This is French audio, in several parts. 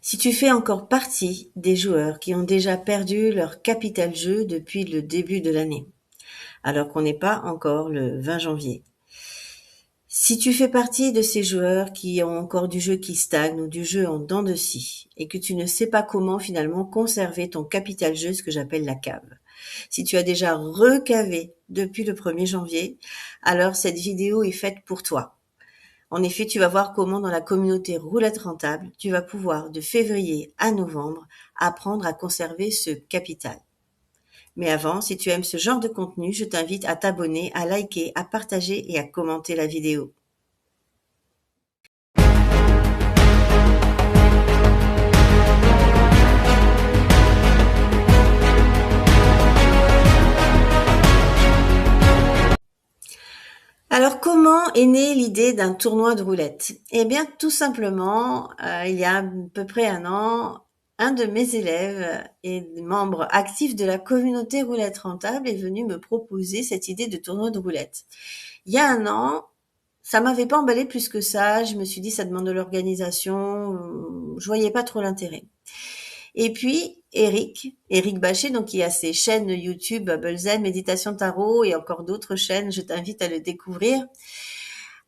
Si tu fais encore partie des joueurs qui ont déjà perdu leur capital jeu depuis le début de l'année, alors qu'on n'est pas encore le 20 janvier. Si tu fais partie de ces joueurs qui ont encore du jeu qui stagne ou du jeu en dents de scie et que tu ne sais pas comment finalement conserver ton capital jeu, ce que j'appelle la cave. Si tu as déjà recavé depuis le 1er janvier, alors cette vidéo est faite pour toi. En effet, tu vas voir comment dans la communauté Roulette Rentable, tu vas pouvoir de février à novembre apprendre à conserver ce capital. Mais avant, si tu aimes ce genre de contenu, je t'invite à t'abonner, à liker, à partager et à commenter la vidéo. Alors, comment est née l'idée d'un tournoi de roulette? Eh bien, tout simplement, il y a à peu près un an, un de mes élèves et membre actif de la communauté Roulette Rentable est venu me proposer cette idée de tournoi de roulette. Il y a un an, ça m'avait pas emballé plus que ça. Je me suis dit, ça demande de l'organisation. Je voyais pas trop l'intérêt. Et puis, Eric Bachet, donc qui a ses chaînes YouTube, Bubble Zen, Méditation Tarot et encore d'autres chaînes, je t'invite à le découvrir,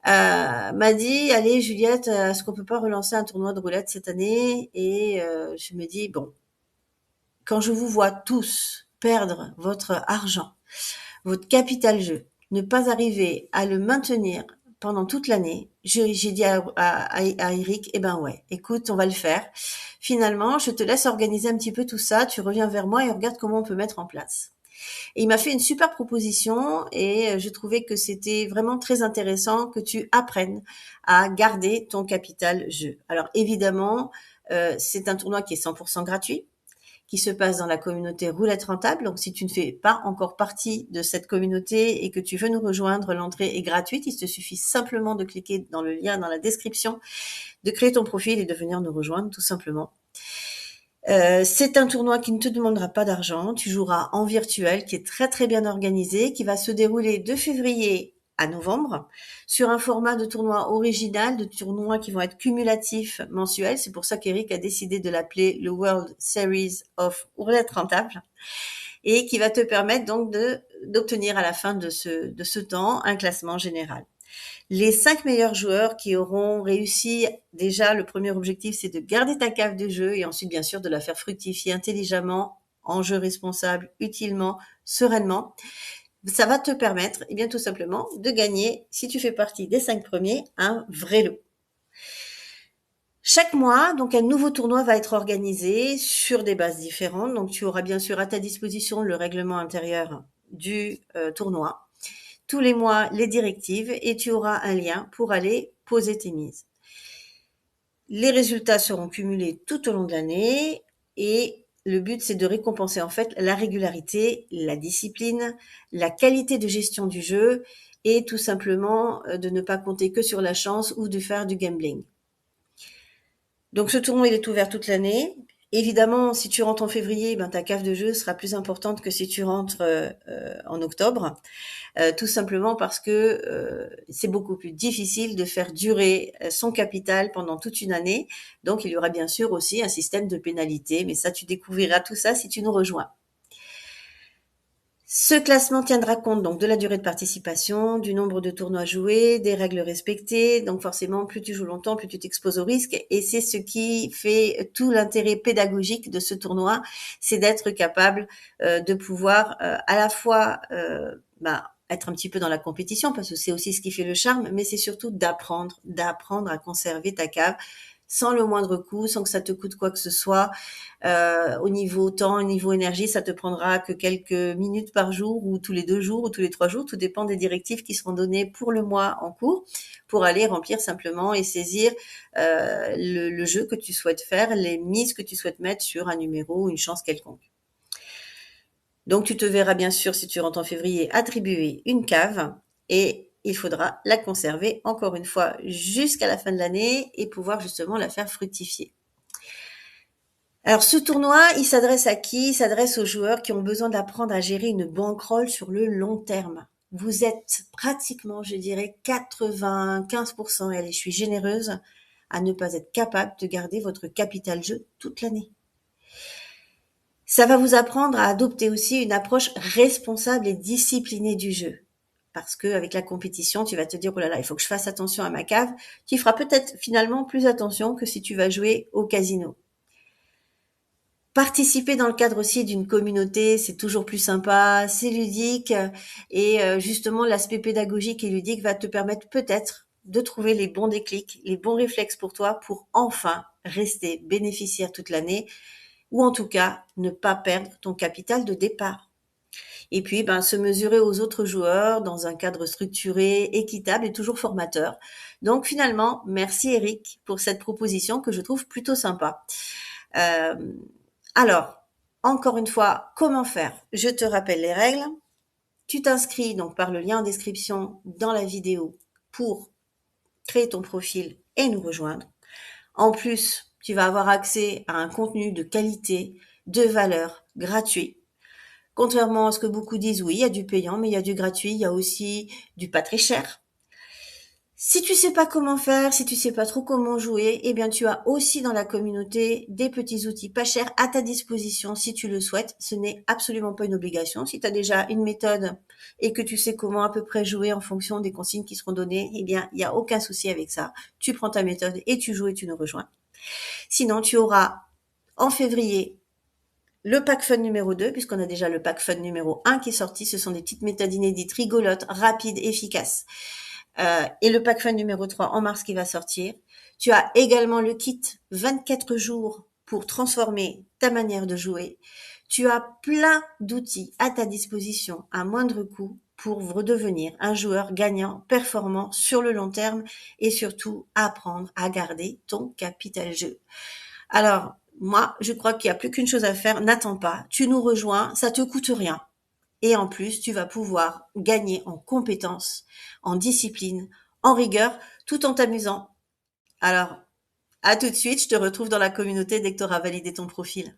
m'a dit, allez Juliette, est-ce qu'on peut pas relancer un tournoi de roulette cette année? Et je me dis, bon, quand je vous vois tous perdre votre argent, votre capital jeu, ne pas arriver à le maintenir pendant toute l'année, j'ai dit à Eric, eh ben ouais, écoute, on va le faire. Finalement, je te laisse organiser un petit peu tout ça, tu reviens vers moi et on regarde comment on peut mettre en place. Et il m'a fait une super proposition et je trouvais que c'était vraiment très intéressant que tu apprennes à garder ton capital jeu. Alors évidemment, c'est un tournoi qui est 100% gratuit, qui se passe dans la communauté Roulette Rentable. Donc, si tu ne fais pas encore partie de cette communauté et que tu veux nous rejoindre, l'entrée est gratuite. Il te suffit simplement de cliquer dans le lien dans la description, de créer ton profil et de venir nous rejoindre tout simplement. C'est un tournoi qui ne te demandera pas d'argent. Tu joueras en virtuel, qui est très très bien organisé, qui va se dérouler de février à novembre, sur un format de tournoi original, de tournois qui vont être cumulatifs mensuels. C'est pour ça qu'Eric a décidé de l'appeler le World Series of Roulette Rentable et qui va te permettre donc d'obtenir à la fin de ce temps un classement général. Les 5 meilleurs joueurs qui auront réussi, déjà, le premier objectif, c'est de garder ta cave de jeu et ensuite, bien sûr, de la faire fructifier intelligemment, en jeu responsable, utilement, sereinement. Ça va te permettre, eh bien, tout simplement, de gagner, si tu fais partie des 5 premiers, un vrai lot. Chaque mois, donc, un nouveau tournoi va être organisé sur des bases différentes. Donc, tu auras bien sûr à ta disposition le règlement intérieur du tournoi. Tous les mois, les directives et tu auras un lien pour aller poser tes mises. Les résultats seront cumulés tout au long de l'année et le but, c'est de récompenser en fait la régularité, la discipline, la qualité de gestion du jeu et tout simplement de ne pas compter que sur la chance ou de faire du gambling. Donc ce tournoi, il est ouvert toute l'année. Évidemment, si tu rentres en février, ben, ta cave de jeu sera plus importante que si tu rentres en octobre. Tout simplement parce que c'est beaucoup plus difficile de faire durer son capital pendant toute une année. Donc, il y aura bien sûr aussi un système de pénalité, mais ça, tu découvriras tout ça si tu nous rejoins. Ce classement tiendra compte donc de la durée de participation, du nombre de tournois joués, des règles respectées. Donc forcément, plus tu joues longtemps, plus tu t'exposes au risque. Et c'est ce qui fait tout l'intérêt pédagogique de ce tournoi, c'est d'être capable de pouvoir à la fois être un petit peu dans la compétition, parce que c'est aussi ce qui fait le charme, mais c'est surtout d'apprendre à conserver ta cave sans le moindre coût, sans que ça te coûte quoi que ce soit. Au niveau temps, au niveau énergie, ça te prendra que quelques minutes par jour ou tous les 2 jours ou tous les 3 jours. Tout dépend des directives qui seront données pour le mois en cours pour aller remplir simplement et saisir le jeu que tu souhaites faire, les mises que tu souhaites mettre sur un numéro ou une chance quelconque. Donc, tu te verras bien sûr, si tu rentres en février, attribuer une cave et il faudra la conserver encore une fois jusqu'à la fin de l'année et pouvoir justement la faire fructifier. Alors, ce tournoi, il s'adresse à qui? Il s'adresse aux joueurs qui ont besoin d'apprendre à gérer une bankroll sur le long terme. Vous êtes pratiquement, je dirais, 95%, et allez, je suis généreuse, à ne pas être capable de garder votre capital jeu toute l'année. Ça va vous apprendre à adopter aussi une approche responsable et disciplinée du jeu. Parce que avec la compétition, tu vas te dire, oh là là, il faut que je fasse attention à ma cave. Tu feras peut-être finalement plus attention que si tu vas jouer au casino. Participer dans le cadre aussi d'une communauté, c'est toujours plus sympa, c'est ludique et justement l'aspect pédagogique et ludique va te permettre peut-être de trouver les bons déclics, les bons réflexes pour toi pour enfin rester bénéficiaire toute l'année ou en tout cas ne pas perdre ton capital de départ. Et puis, se mesurer aux autres joueurs dans un cadre structuré, équitable et toujours formateur. Donc finalement, merci Eric pour cette proposition que je trouve plutôt sympa. Euh, alors, encore une fois, comment faire? Je te rappelle les règles. Tu t'inscris donc par le lien en description dans la vidéo pour créer ton profil et nous rejoindre. En plus, tu vas avoir accès à un contenu de qualité, de valeur, gratuit. Contrairement à ce que beaucoup disent, oui, il y a du payant, mais il y a du gratuit, il y a aussi du pas très cher. Si tu sais pas comment faire, si tu sais pas trop comment jouer, eh bien, tu as aussi dans la communauté des petits outils pas chers à ta disposition si tu le souhaites. Ce n'est absolument pas une obligation. Si tu as déjà une méthode et que tu sais comment à peu près jouer en fonction des consignes qui seront données, eh bien, il n'y a aucun souci avec ça. Tu prends ta méthode et tu joues et tu nous rejoins. Sinon, tu auras en février le pack fun numéro 2, puisqu'on a déjà le pack fun numéro 1 qui est sorti. Ce sont des petites méthodes inédites, rigolotes, rapides, efficaces. Et le pack fun numéro 3 en mars qui va sortir. Tu as également le kit 24 jours pour transformer ta manière de jouer. Tu as plein d'outils à ta disposition à moindre coût pour redevenir un joueur gagnant, performant sur le long terme et surtout apprendre à garder ton capital jeu. Alors, moi, je crois qu'il n'y a plus qu'une chose à faire. N'attends pas. Tu nous rejoins. Ça te coûte rien. Et en plus, tu vas pouvoir gagner en compétences, en discipline, en rigueur, tout en t'amusant. Alors, à tout de suite. Je te retrouve dans la communauté dès que tu auras validé ton profil.